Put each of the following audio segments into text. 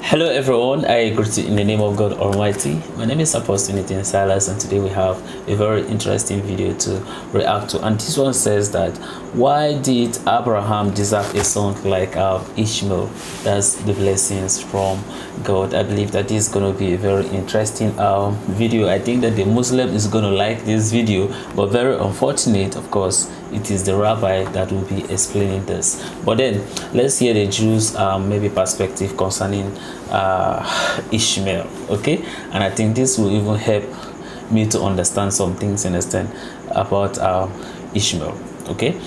Hello everyone, I greet you in the name of God Almighty. My name is Apostle Silas, and today we have a very interesting video to react to. And this one says that, why did Abraham deserve a son like Ishmael? That's the blessings from God. I believe that this is going to be a very interesting video. I think that the Muslim is going to like this video, but very unfortunate, of course, it is the rabbi that will be explaining this. But then let's hear the Jews maybe perspective concerning Ishmael. Okay, and I think this will even help me to understand some things, understand about Ishmael. Okay,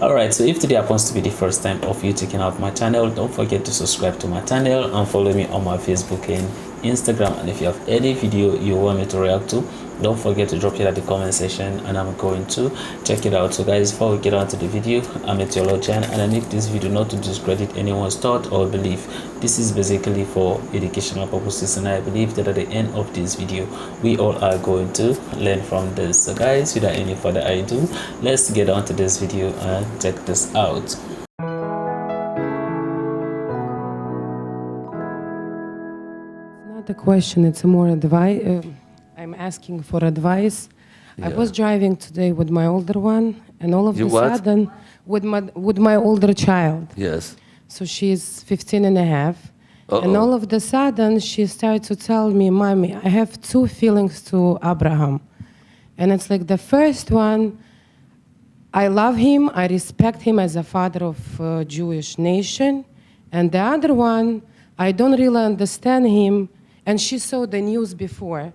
all right, so if today happens to be the first time of you checking out my channel, don't forget to subscribe to my channel and follow me on my Facebook and Instagram. And if you have any video you want me to react to, don't forget to drop it at the comment section and I'm going to check it out. So guys, before we get on to the video, I'm a theologian and I make this video not to discredit anyone's thought or belief. This is basically for educational purposes, and I believe that at the end of this video we all are going to learn from this. So guys, without any further ado, let's get on to this video and check this out. Not a question, it's more advice. I'm asking for advice. Yeah. I was driving today with my older one, and all of a sudden, with my older child. Yes. So she's 15 and a half. And all of a sudden, she started to tell me, Mommy, I have two feelings to Abraham. And it's like the first one, I love him, I respect him as a father of Jewish nation. And the other one, I don't really understand him. And she saw the news before.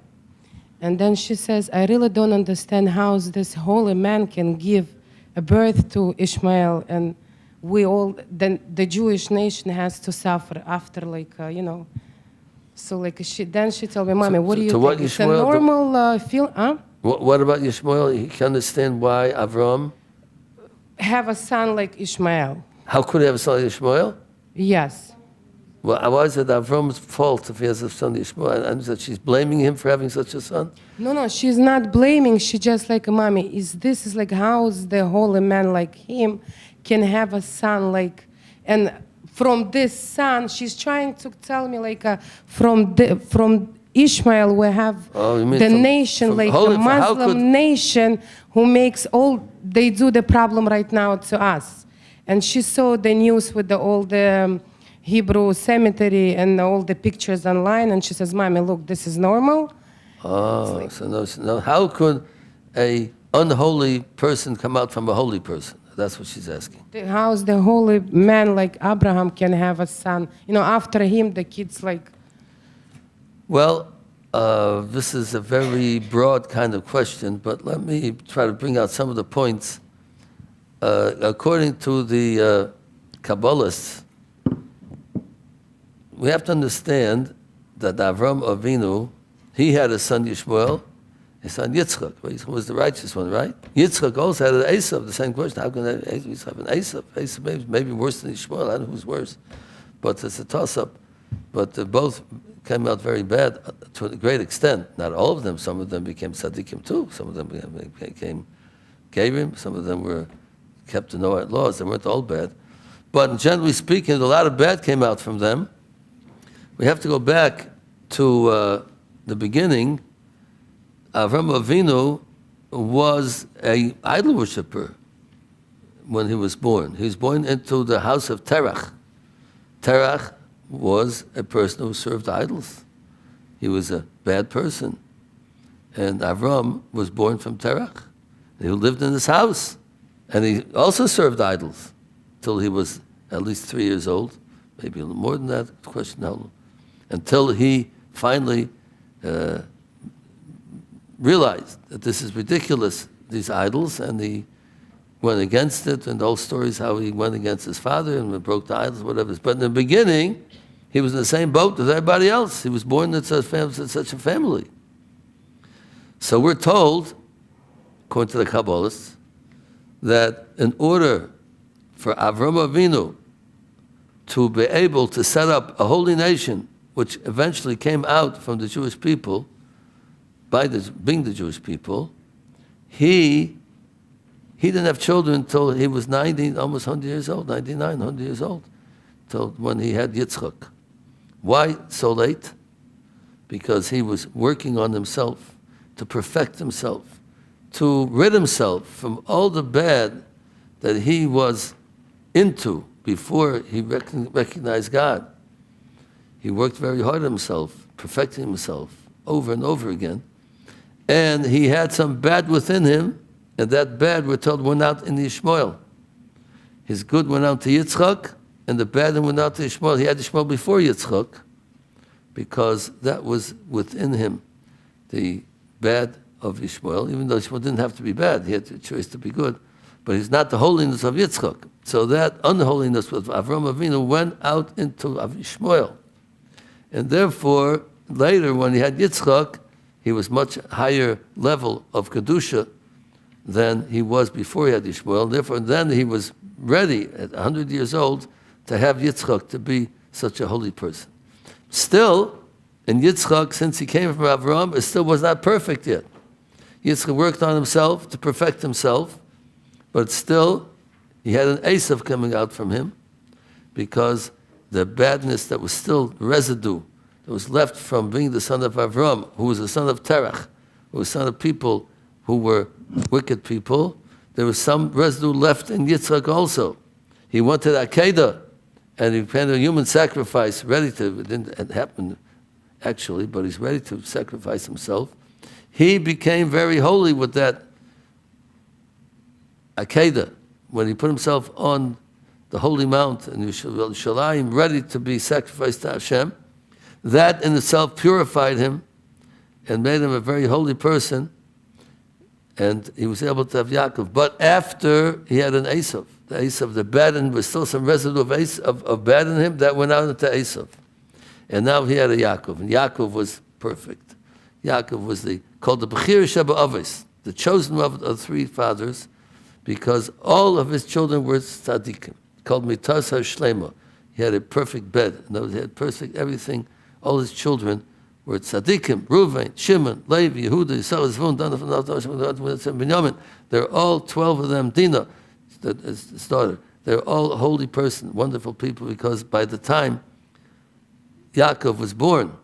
And then she says, I really don't understand how this holy man can give a birth to Ishmael, and we all, then the Jewish nation has to suffer after, like, you know. So, like, she told me, Mommy, what do you think? It's a normal feel, huh? What about Ishmael? You can understand why Avram have a son like Ishmael. How could he have a son like Ishmael? Yes. Well, why is it Avram's fault if he has a son Ishmael? And that she's blaming him for having such a son? No, she's not blaming. She just like, Mommy, this is like, how is the holy man like him can have a son like, and from this son, she's trying to tell me like, from Ishmael we have the nation, like a Muslim nation who makes all, they do the problem right now to us. And she saw the news with all the Hebrew cemetery and all the pictures online, and she says, Mommy, look, this is normal. Oh, like, so no, how could a unholy person come out from a holy person? That's what she's asking. How is the holy man like Abraham can have a son? You know, after him, the kids like... Well, this is a very broad kind of question, but let me try to bring out some of the points. According to the Kabbalists, we have to understand that Avram Avinu, he had a son Ishmael, his son Yitzchak. Yitzchak was the righteous one, right? Yitzchak also had an Esav. The same question: how can Yitzchak have an Esav? Esav maybe worse than Ishmael. I don't know who's worse, but it's a toss-up. But both came out very bad to a great extent. Not all of them. Some of them became tzaddikim too. Some of them became Gerim. Some of them were kept to Noahide laws. They weren't all bad. But generally speaking, a lot of bad came out from them. We have to go back to the beginning. Avram Avinu was an idol worshiper when he was born. He was born into the house of Terach. Terach was a person who served idols. He was a bad person. And Avram was born from Terach. He lived in his house. And he also served idols till he was at least 3 years old, maybe a little more than that, question how long. Until he finally realized that this is ridiculous, these idols, and he went against it, and the whole story is how he went against his father and broke the idols, whatever. But in the beginning, he was in the same boat as everybody else. He was born into such a family. So we're told, according to the Kabbalists, that in order for Avram Avinu to be able to set up a holy nation, which eventually came out from the Jewish people, being the Jewish people, he didn't have children until he was 90, almost 100 years old, 99, 100 years old, till when he had Yitzchak. Why so late? Because he was working on himself, to perfect himself, to rid himself from all the bad that he was into before he recognized God. He worked very hard on himself, perfecting himself over and over again. And he had some bad within him, and that bad, we're told, went out in Ishmael. His good went out to Yitzchak, and the bad went out to Ishmael. He had Ishmael before Yitzchak, because that was within him, the bad of Ishmael, even though Ishmael didn't have to be bad. He had the choice to be good. But he's not the holiness of Yitzchak. So that unholiness of Avram Avinu went out into Ishmael. And therefore, later when he had Yitzchak, he was much higher level of Kedusha than he was before he had Ishmael. Therefore, then he was ready at 100 years old to have Yitzchak to be such a holy person. Still, in Yitzchak, since he came from Avram, it still was not perfect yet. Yitzchak worked on himself to perfect himself, but still, he had an Esav coming out from him, because the badness that was still residue, that was left from being the son of Avram, who was the son of Terach, who was the son of people who were wicked people, there was some residue left in Yitzchak also. He wanted Akedah, and he planned a human sacrifice, ready to, it didn't happen actually, but he's ready to sacrifice himself. He became very holy with that Akedah, when he put himself on the holy mount in Yerushalayim, ready to be sacrificed to Hashem. That in itself purified him and made him a very holy person, and he was able to have Yaakov. But after he had an Esav, the Esav, the bad, and was still some residue of bad in him, that went out into Esav. And now he had a Yaakov, and Yaakov was perfect. Yaakov was called the Bechir Sheba Avis, the chosen of the three fathers, because all of his children were tzaddikim, called Mitas HaShlema. He had a perfect bed. In other words, he had perfect everything. All his children were tzaddikim, Reuven, Shimon, Levi, Yehuda, Yisrael, Zvun, Benjamin. They're all 12 of them, Dinah, his daughter. They're all holy person, wonderful people, because by the time Yaakov was born,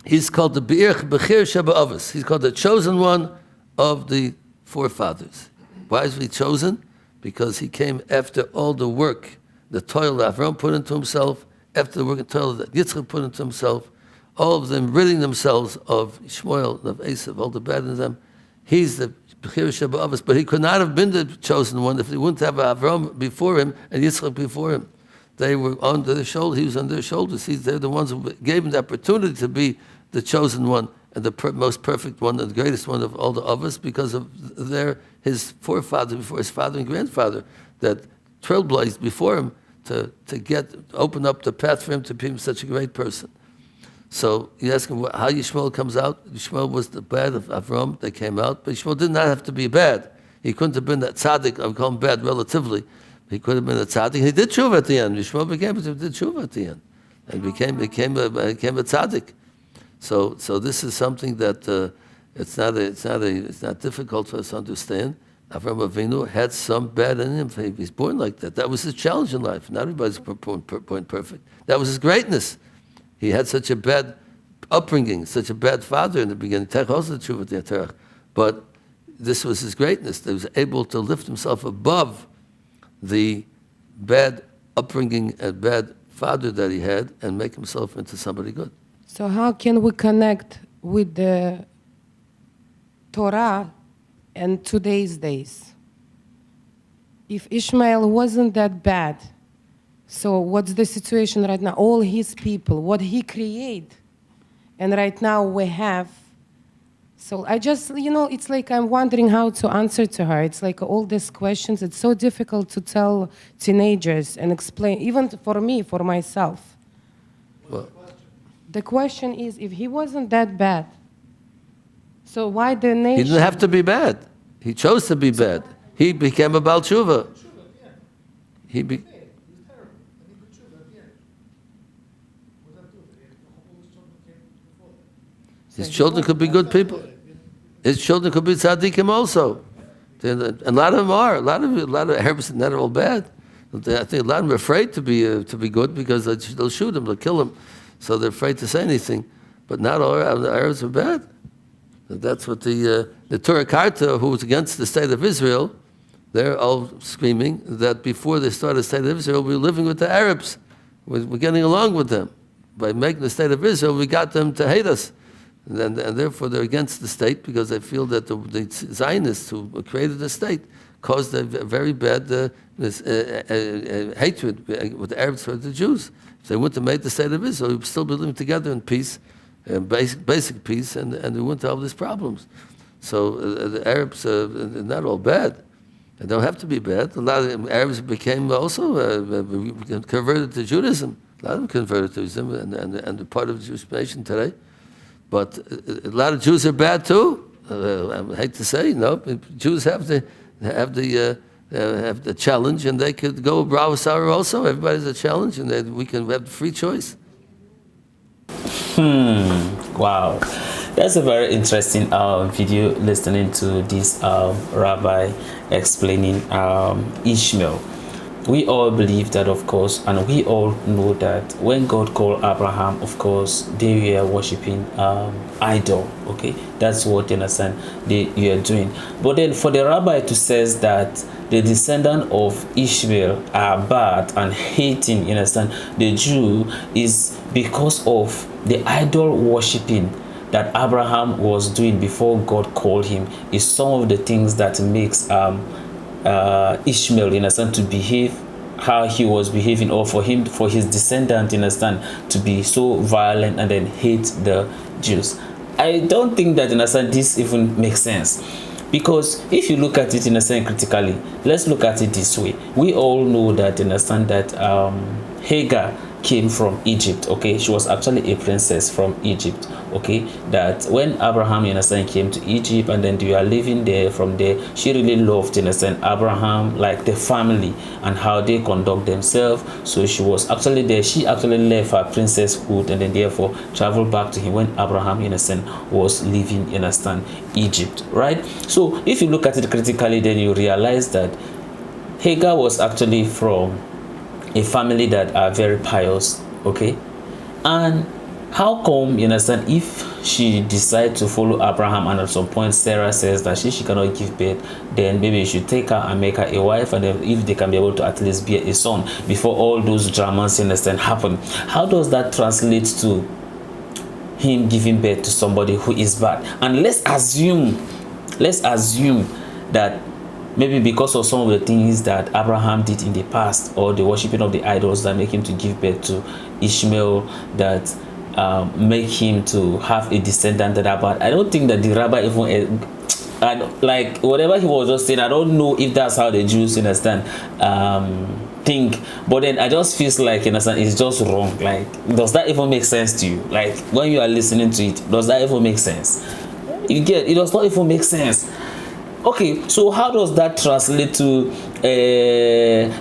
he's called the Bechir Sheba Avos. He's called the chosen one of the forefathers. Why is he chosen? Because he came after all the work, the toil that Avram put into himself, after the work and toil that Yitzchak put into himself, all of them ridding themselves of Ishmael, of Esav, all the bad in them. He's the Bechir Sheba Avos, but he could not have been the chosen one if he wouldn't have Avram before him and Yitzchak before him. They were on their shoulders. He was on their shoulders. They're the ones who gave him the opportunity to be the chosen one and the most perfect one and the greatest one of all the others, because of his forefather before his father and grandfather that trailblazed before him to open up the path for him to be such a great person. So you ask him how Ishmael comes out. Ishmael was the bad of Avram. They came out, but Ishmael did not have to be bad. He couldn't have been that tzaddik. I would call him bad relatively. He could have been a tzaddik. He did tshuva at the end. Ishmael did tshuva at the end, and became a tzaddik. So this is something that it's not difficult for us to understand. Avraham Avinu had some bad in him. He's born like that. That was his challenge in life. Not everybody's born perfect. That was his greatness. He had such a bad upbringing, such a bad father in the beginning. But this was his greatness. He was able to lift himself above the bad upbringing and bad father that he had and make himself into somebody good. So how can we connect with the Torah and today's days? If Ishmael wasn't that bad, so what's the situation right now? All his people, what he created, and right now we have. So I just, it's like I'm wondering how to answer to her. It's like all these questions, it's so difficult to tell teenagers and explain, even for me, for myself. Well, the question is, if he wasn't that bad, so why the nation? He didn't have to be bad. He chose to be bad. He became a Baal Tshuva. His children could be good people. His children could be tzaddikim also. And a lot of them are. A lot of Arabs are not all bad. I think a lot of them are afraid to be good because they'll shoot him, they'll kill him. so they're afraid to say anything. But not all Arabs are bad. That's what the Torah Karta, who was against the state of Israel, they're all screaming that before they started the state of Israel, we were living with the Arabs. We're getting along with them. By making the state of Israel, we got them to hate us. And therefore they're against the state because they feel that the Zionists who created the state caused a very bad hatred with the Arabs toward the Jews. If they wouldn't have made the state of Israel, we would still be living together in peace, basic peace, and we wouldn't have all these problems. So the Arabs are not all bad. They don't have to be bad. A lot of Arabs became also converted to Judaism. A lot of them converted to Judaism and are part of the Jewish nation today. But a lot of Jews are bad too. I hate to say, Jews have the challenge, and they could go Bravo Sour also. Everybody's a challenge, and we can have free choice. Wow, that's a very interesting video. Listening to this rabbi explaining Ishmael. We all believe that, of course, and we all know that when God called Abraham, of course, they were worshiping idol. Okay, that's what you understand they are doing. But then for the rabbi to says that the descendant of Ishmael are bad and hating, you understand, the Jew is because of the idol worshiping that Abraham was doing before God called him, is some of the things that makes Ishmael, you understand, to behave how he was behaving, or for his descendant, you understand, to be so violent and then hate the Jews. I don't think that, you understand, this even makes sense. Because if you look at it in a sense critically, let's look at it this way. We all know that, you understand, that Hagar came from Egypt. Okay, she was actually a princess from Egypt. Okay, that when Abraham, you understand, came to Egypt and then they were living there, from there she really loved, you understand, Abraham, like the family and how they conduct themselves. So she was actually there. She actually left her princesshood and then therefore traveled back to him when Abraham, you understand, was living, you understand, Egypt, right? So if you look at it critically, then you realize that Hagar was actually from a family that are very pious. Okay, and how come, you understand, if she decides to follow Abraham and at some point Sarah says that she cannot give birth, then maybe you should take her and make her a wife, and then if they can be able to at least bear a son before all those dramas, you understand, happen? How does that translate to him giving birth to somebody who is bad? And let's assume that maybe because of some of the things that Abraham did in the past, or the worshiping of the idols that make him to give birth to Ishmael, that make him to have a descendant that are bad. I don't think that the rabbi even, like whatever he was just saying, I don't know if that's how the Jews, understand, think. But then I just feels like, understand, it's just wrong. Like, does that even make sense to you? Like, when you are listening to it, does that even make sense? You get, it does not even make sense. Okay, so how does that translate to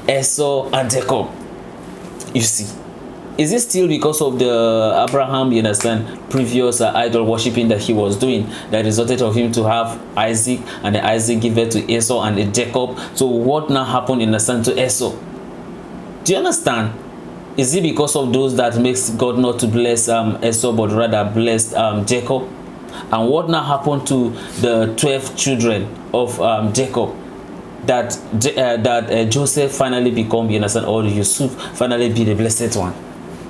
Esau and Jacob? You see, is it still because of the Abraham, you understand, previous idol worshipping that he was doing that resulted of him to have Isaac, and then Isaac give birth to Esau and Jacob? So what now happened, in the sense, to Esau? Do you understand? Is it because of those that makes God not to bless Esau but rather blessed Jacob? And what now happened to the 12 children of Jacob that Joseph finally become, you understand, or Yusuf finally be the blessed one?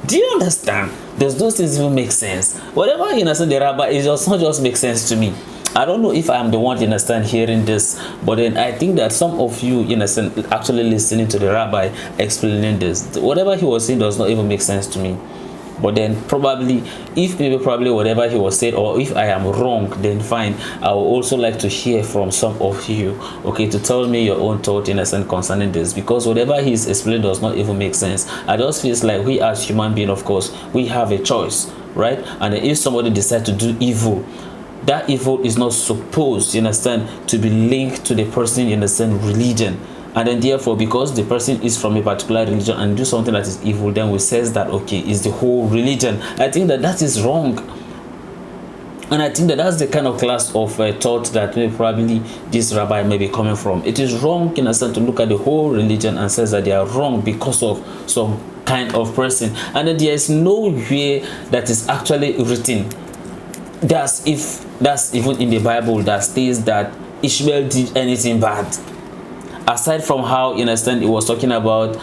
Do you understand? Does those things even make sense? Whatever, you understand, the rabbi, it does not just make sense to me. I don't know if I'm the one, you understand, hearing this, but then I think that some of you, you understand, actually listening to the rabbi explaining this, whatever he was saying does not even make sense to me. But then probably, if maybe probably whatever he was saying, or if I am wrong, then fine. I would also like to hear from some of you, okay, to tell me your own thought, in a sense, concerning this, because whatever he's explained does not even make sense. I just feel like we as human beings, of course, we have a choice, right? And if somebody decides to do evil, that evil is not supposed, you understand, to be linked to the person, you understand, religion. And then therefore, because the person is from a particular religion and do something that is evil, then we says that, okay, it's the whole religion. I think that that is wrong. And I think that that's the kind of class of thought that maybe probably this rabbi may be coming from. It is wrong, in a sense, to look at the whole religion and says that they are wrong because of some kind of person. And there is no way that is actually written that's even in the Bible that states that Ishmael did anything bad, aside from how, you understand, it was talking about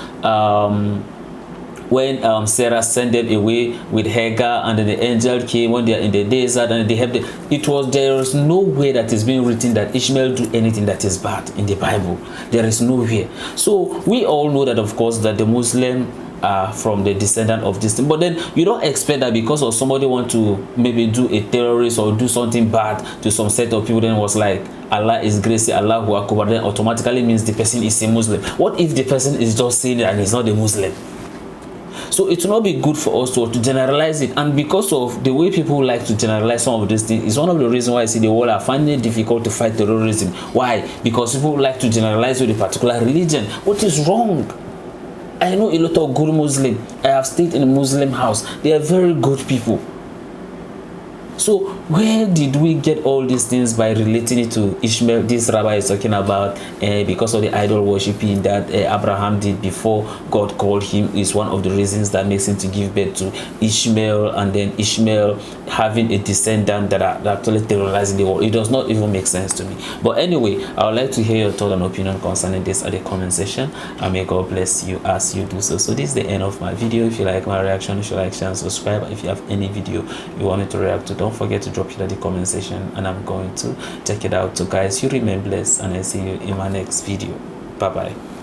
when Sarah sent them away with Hagar, and then the angel came when they are in the desert and they helped them. There is no way that is being written that Ishmael do anything that is bad in the Bible. There is no way. So we all know that, of course, that the Muslim are from the descendant of this thing, but then you don't expect that because of somebody want to maybe do a terrorist or do something bad to some set of people, then was like Allah is grace, Allahu Akbar, then automatically means the person is a Muslim. What if the person is just saying it and he's not a Muslim? So it will not be good for us to generalize it, and because of the way people like to generalize some of these things, is one of the reasons why I see the world are finding it difficult to fight terrorism. Why? Because people like to generalize with a particular religion. What is wrong? I know a lot of good Muslim. I have stayed in a Muslim house. They are very good people. So where did we get all these things by relating it to Ishmael? This rabbi is talking about because of the idol worshiping that Abraham did before God called him is one of the reasons that makes him to give birth to Ishmael, and then Ishmael having a descendant that are actually terrorizing the world. It does not even make sense to me. But anyway, I would like to hear your thought and opinion concerning this at the comment section, and may God bless you as you do so. So this is the end of my video. If you like my reaction, you should like, share, and subscribe. If you have any video you want me to react to, don't forget to drop it at the comment section and I'm going to check it out. So guys, you remain blessed and I see you in my next video. Bye bye.